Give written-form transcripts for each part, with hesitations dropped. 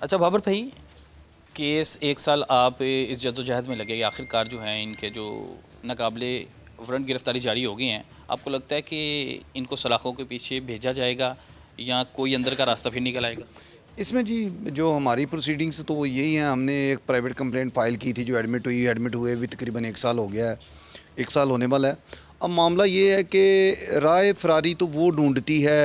अच्छा बाबर भाई, केस एक साल आप इस जद्दोजहद में लगे, आखिरकार जो हैं इनके जो नाकाबिले वारंट गिरफ्तारी जारी हो गई हैं, आपको लगता है कि इनको सलाखों के पीछे भेजा जाएगा या कोई अंदर का रास्ता फिर निकल आएगा? इसमें जी जो हमारी प्रोसीडिंग्स तो वो यही हैं। हमने एक प्राइवेट कंप्लेंट फ़ाइल की थी जो एडमिट हुए भी तकरीबन 1 साल हो गया है, 1 साल होने वाला है। अब मामला ये है कि राय फरारी तो वो ढूंढती है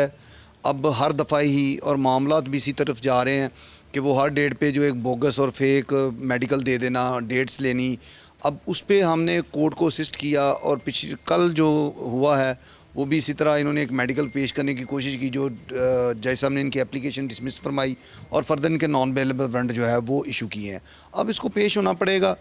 अब हर दफ़ा ही, और मामला भी इसी तरफ जा रहे हैं कि वो हर डेट पे जो एक बोगस और फेक मेडिकल दे देना, डेट्स लेनी। अब उस पे हमने कोर्ट को असिस्ट किया और पिछले कल जो हुआ है वो भी इसी तरह इन्होंने एक मेडिकल पेश करने की कोशिश की जो जज साहब ने इनकी एप्लीकेशन डिसमिस फरमाई और फर्दर इनके नॉन बेलेबल वारंट जो है वो इशू किए हैं। अब इसको पेश होना पड़ेगा।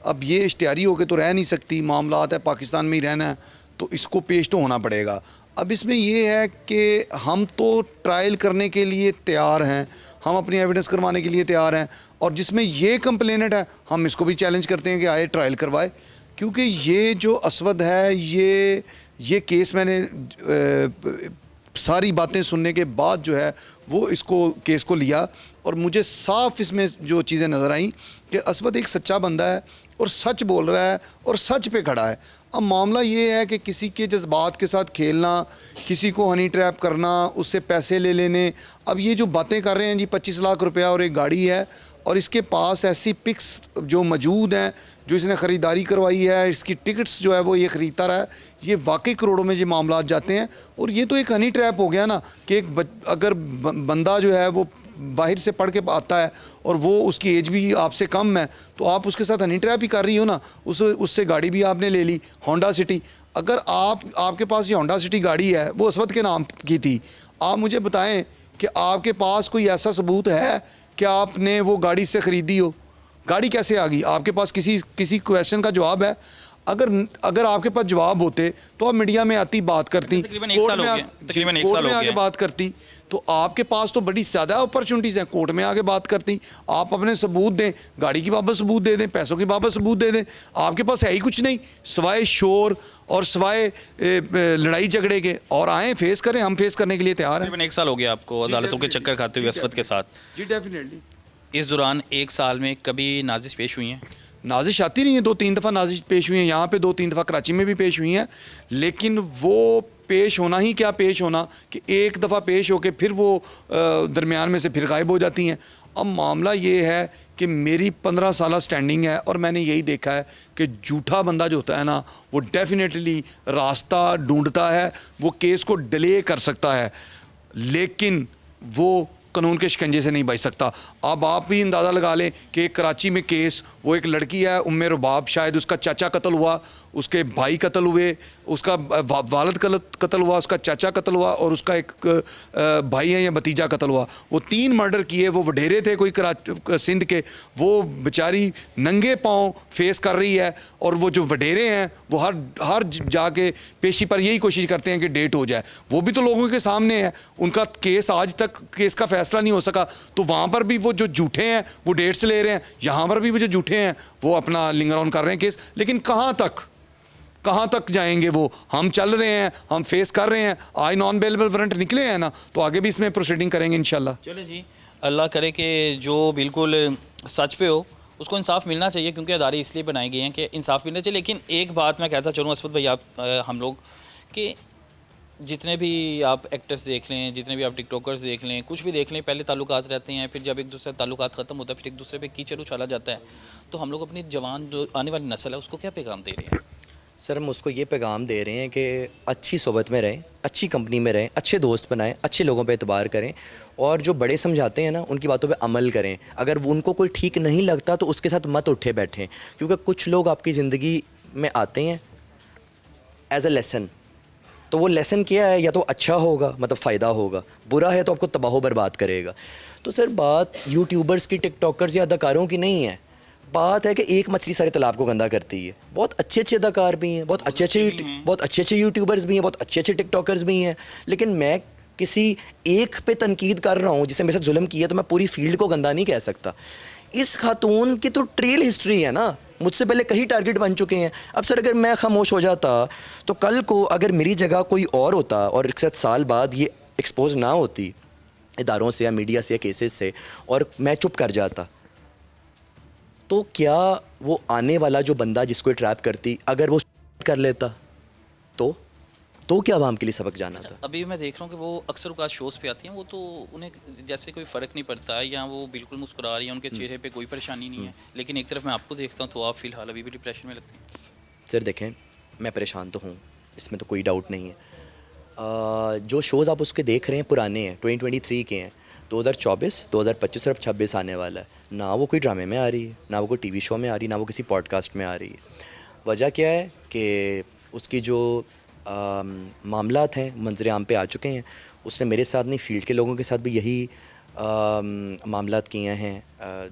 अब ये इश्तिहारी होकर तो रह नहीं सकती, मामलात है पाकिस्तान में ही रहना है तो इसको पेश तो होना पड़ेगा। अब इसमें ये है कि हम तो ट्रायल करने के लिए तैयार हैं, हम अपनी एविडेंस करवाने के लिए तैयार हैं, और जिसमें ये कंप्लेनेंट है हम इसको भी चैलेंज करते हैं कि आए ट्रायल करवाए, क्योंकि ये जो असवद है ये केस मैंने सारी बातें सुनने के बाद जो है वो इसको केस को लिया और मुझे साफ इसमें जो चीज़ें नज़र आईं कि असवद एक सच्चा बंदा है और सच बोल रहा है और सच पे खड़ा है। अब मामला ये है कि किसी के जज्बात के साथ खेलना, किसी को हनी ट्रैप करना, उससे पैसे ले लेने। अब ये जो बातें कर रहे हैं जी 25 लाख रुपया और एक गाड़ी है, और इसके पास ऐसी पिक्स जो मौजूद हैं जो इसने ख़रीदारी करवाई है, इसकी टिकट्स जो है वो ये ख़रीदता रहा है, ये वाकई करोड़ों में ये मामला जाते हैं। और ये तो एक हनी ट्रैप हो गया ना कि अगर बंदा जो है वो बाहर से पढ़ के आता है और वो उसकी एज भी आपसे कम है तो आप उसके साथ हनी ट्रैप ही कर रही हो ना। उससे गाड़ी भी आपने ले ली, होंडा सिटी। अगर आपके पास ये होंडा सिटी गाड़ी है वो असवद के नाम की थी, आप मुझे बताएं कि आपके पास कोई ऐसा सबूत है कि आपने वो गाड़ी से ख़रीदी हो? गाड़ी कैसे आ गई आपके पास? किसी क्वेश्चन का जवाब है? अगर आपके पास जवाब होते तो आप मीडिया में आती, बात करती, तकरीबन एक साल हो गया, तकरीबन एक साल कोर्ट में हो आके गया। बात करती, तो आपके पास तो बड़ी ज़्यादा अपॉर्चुनिटीज़ हैं। कोर्ट में आके बात करती, आप अपने सबूत दें, गाड़ी की बाबत सबूत दे दें, पैसों की बाबत सबूत दे दें। आपके पास है ही कुछ नहीं सिवाय शोर और सिवाय लड़ाई झगड़े के। और आएँ फेस करें, हम फेस करने के लिए तैयार हैं। तकरीबन एक साल हो गया आपको अदालतों के चक्कर खाते हुए असवद के साथ। जी डेफिनेटली। इस दौरान एक साल में कभी नाजिश पेश हुई हैं? नाजिश आती नहीं है, 2-3 दफ़ा नाजिश पेश हुई हैं, यहाँ पे 2-3 दफ़ा कराची में भी पेश हुई हैं। लेकिन वो पेश होना ही क्या पेश होना कि एक दफ़ा पेश होके फिर वो दरमियान में से फिर गायब हो जाती हैं। अब मामला ये है कि मेरी 15 साल स्टैंडिंग है और मैंने यही देखा है कि झूठा बंदा जो होता है ना वो डेफिनेटली रास्ता ढूंढता है, वो केस को डिले कर सकता है, लेकिन वो कानून के शिकंजे से नहीं बच सकता। अब आप भी अंदाज़ा लगा लें कि एक कराची में केस, वो एक लड़की है उम्मे रुबाब, शायद उसका चाचा कत्ल हुआ, उसके भाई कत्ल हुए, उसका वालिद कत्ल हुआ, उसका चाचा कत्ल हुआ और उसका एक भाई है या भतीजा कत्ल हुआ। वो 3 मर्डर किए। वो वडेरे थे कोई सिंध के, वो बेचारी नंगे पाँव फेस कर रही है। और वो जो वडेरे हैं वो हर जाके पेशी पर यही कोशिश करते हैं कि डेट हो जाए। वो भी तो लोगों के सामने है, उनका केस आज तक केस का फैसला नहीं हो सका। तो वहाँ पर भी वो जो झूठे हैं वो डेट्स ले रहे हैं, यहाँ पर भी वो जो झूठे हैं वो अपना लिंगर ऑन कर रहे हैं केस। लेकिन कहाँ तक जाएंगे वो? हम चल रहे हैं, हम फेस कर रहे हैं। आज नॉन बेलेबल वारंट निकले हैं ना, तो आगे भी इसमें प्रोसीडिंग करेंगे इंशाल्लाह। चलो जी, अल्लाह करे कि जो बिल्कुल सच पे हो उसको इंसाफ मिलना चाहिए, क्योंकि अदारे इसलिए बनाए गए हैं कि इंसाफ मिलना चाहिए। लेकिन एक बात मैं कहता चलूँ असवद भाई, आप हम लोग कि जितने भी आप एक्टर्स देख लें, जितने भी आप टिकटॉकर्स देख लें, कुछ भी देख लें, पहले ताल्लुकात रहते हैं, फिर जब एक दूसरे ताल्लुकात ख़त्म होता है फिर एक दूसरे पे कीचड़ उछाला जाता है। तो हम लोग अपनी जवान जो आने वाली नस्ल है उसको क्या पैगाम दे रहे हैं? सर हम उसको ये पैगाम दे रहे हैं कि अच्छी सोबत में रहें, अच्छी कंपनी में रहें, अच्छे दोस्त बनाएं, अच्छे लोगों पे एतबार करें, और जो बड़े समझाते हैं ना उनकी बातों पे अमल करें। अगर वो उनको कोई ठीक नहीं लगता तो उसके साथ मत उठे बैठें, क्योंकि कुछ लोग आपकी ज़िंदगी में आते हैं एज अ लेसन। तो वो लेसन क्या है, या तो अच्छा होगा मतलब फ़ायदा होगा, बुरा है तो आपको तबाह बर्बाद करेगा। तो सर बात यूट्यूबर्स की, टिकटॉकर्स या अदाकारों की नहीं है, बात है कि एक मछली सारे तालाब को गंदा करती है। बहुत अच्छे अच्छे अदाकार भी हैं, बहुत अच्छे अच्छे यूट्यूबर्स भी हैं, बहुत अच्छे अच्छे टिकटॉकर्स भी हैं। लेकिन मैं किसी एक पे तनकीद कर रहा हूँ जिसने मेरे साथ जुल्म किया, तो मैं पूरी फील्ड को गंदा नहीं कह सकता। इस खातून की तो ट्रेल हिस्ट्री है ना, मुझसे पहले कई टारगेट बन चुके हैं। अब सर अगर मैं खामोश हो जाता तो कल को अगर मेरी जगह कोई और होता और 1 साल बाद ये एक्सपोज ना होती इदारों से या मीडिया से या केसेस से और मैं चुप कर जाता, तो क्या वो आने वाला जो बंदा जिसको ट्रैप करती, अगर वो कर लेता तो क्या आवाम के लिए सबक जाना था? अभी मैं देख रहा हूँ कि वो अक्सर औकात शोज़ पे आती हैं, वो तो उन्हें जैसे कोई फ़र्क नहीं पड़ता है, या वो बिल्कुल मुस्कुरा रही है, उनके चेहरे पे कोई परेशानी नहीं है। लेकिन एक तरफ मैं आपको देखता हूँ तो आप फ़िलहाल अभी भी डिप्रेशन में लगते हैं। सर देखें, मैं परेशान तो हूँ, इसमें तो कोई डाउट नहीं है। जो शोज़ आप उसके देख रहे हैं पुराने हैं, 2023 के हैं, 2024, 2025 और अब 26 आने वाला है। ना वो कोई ड्रामे में आ रही है, ना वो कोई टीवी शो में आ रही है, ना वो किसी पॉडकास्ट में आ रही है। वजह क्या है कि उसकी जो मामलात हैं मंजर आम पे आ चुके हैं। उसने मेरे साथ नहीं, फील्ड के लोगों के साथ भी यही मामलात किए हैं,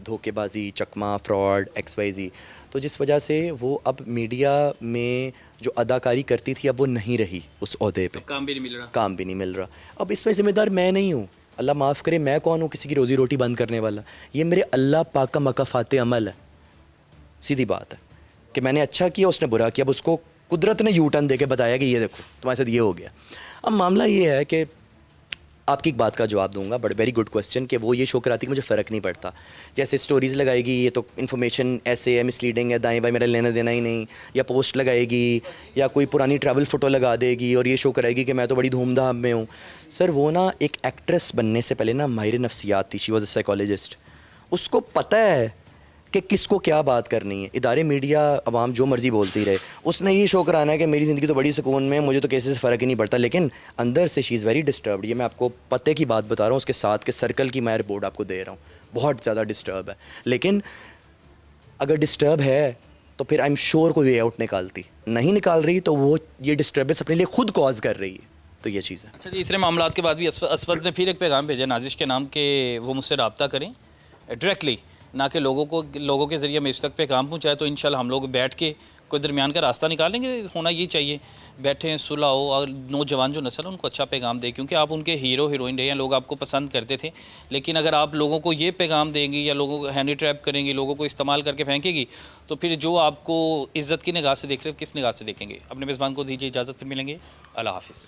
धोखेबाजी, चकमा, फ्रॉड, XYZ। तो जिस वजह से वो अब मीडिया में जो अदाकारी करती थी अब वो नहीं रही उस ओहदे पे, काम भी नहीं मिल रहा। काम भी नहीं मिल रहा। अब इसमें ज़िम्मेदार मैं नहीं हूँ, अल्लाह माफ़ करे, मैं कौन हूँ किसी की रोज़ी रोटी बंद करने वाला? ये मेरे अल्लाह पाक का मकाफ़ात अमल है। सीधी बात है कि मैंने अच्छा किया, उसने बुरा किया, अब उसको कुदरत ने यू टर्न दे के बताया कि ये देखो तुम्हारे साथ ये हो गया। अब मामला ये है कि आपकी एक बात का जवाब दूंगा, बट वेरी गुड क्वेश्चन, कि वो ये शो कराती कि मुझे फ़र्क नहीं पड़ता। जैसे स्टोरीज़ लगाएगी, ये तो इन्फॉर्मेशन ऐसे है, मिसलीडिंग है, दाएं बाएं मेरा लेना देना ही नहीं, या पोस्ट लगाएगी या कोई पुरानी ट्रैवल फ़ोटो लगा देगी और ये शो कराएगी कि मैं तो बड़ी धूमधाम में हूँ। सर वो ना एक एक्ट्रेस बनने से पहले ना माहिर नफ्सियात थी, शी वॉज अ साइकोलॉजिस्ट। उसको पता है कि किसको क्या बात करनी है। इदारे, मीडिया, अवाम जो मर्ज़ी बोलती रहे, उसने ये शो कराना है कि मेरी ज़िंदगी तो बड़ी सुकून में, मुझे तो केसेस से फ़र्क ही नहीं पड़ता, लेकिन अंदर से शी इज़ वेरी डिस्टर्ब्ड। ये मैं आपको पते की बात बता रहा हूँ, उसके साथ के सर्कल की मैं रिपोर्ट आपको दे रहा हूँ, बहुत ज़्यादा डिस्टर्ब है। लेकिन अगर डिस्टर्ब है तो फिर आई एम श्योर कोई वे आउट निकालती, नहीं निकाल रही तो वो ये डिस्टर्बेंस अपने लिए खुद कॉज कर रही है। तो ये चीज़ है। अच्छा जी, इतने मामलात के बाद भी असवद ने फिर एक पैगाम भेजा नाजिश के नाम के वो मुझसे रब्ता करें डायरेक्टली, ना कि लोगों के ज़रिए मेरे तक पैगाम पहुँचाए। तो इंशाल्लाह हम लोग बैठ के कोई दरमियान का रास्ता निकालेंगे। होना ये चाहिए, बैठें, सुलह हो, और नौजवान जो नस्ल है उनको अच्छा पैगाम दे, क्योंकि आप उनके हीरो हीरोइन रहे हैं, लोग आपको पसंद करते थे। लेकिन अगर आप लोगों को ये पैगाम देंगी या लोगों को हैंडी ट्रैप करेंगी, लोगों को इस्तेमाल करके फेंकेगी, तो फिर जो आपको इज़्ज़त की निगाह से देख रहे हैं किस निगाह से देखेंगे। अपने मेज़बान को दीजिए इजाज़त, फिर मिलेंगे। अल्लाह हाफ़िज़।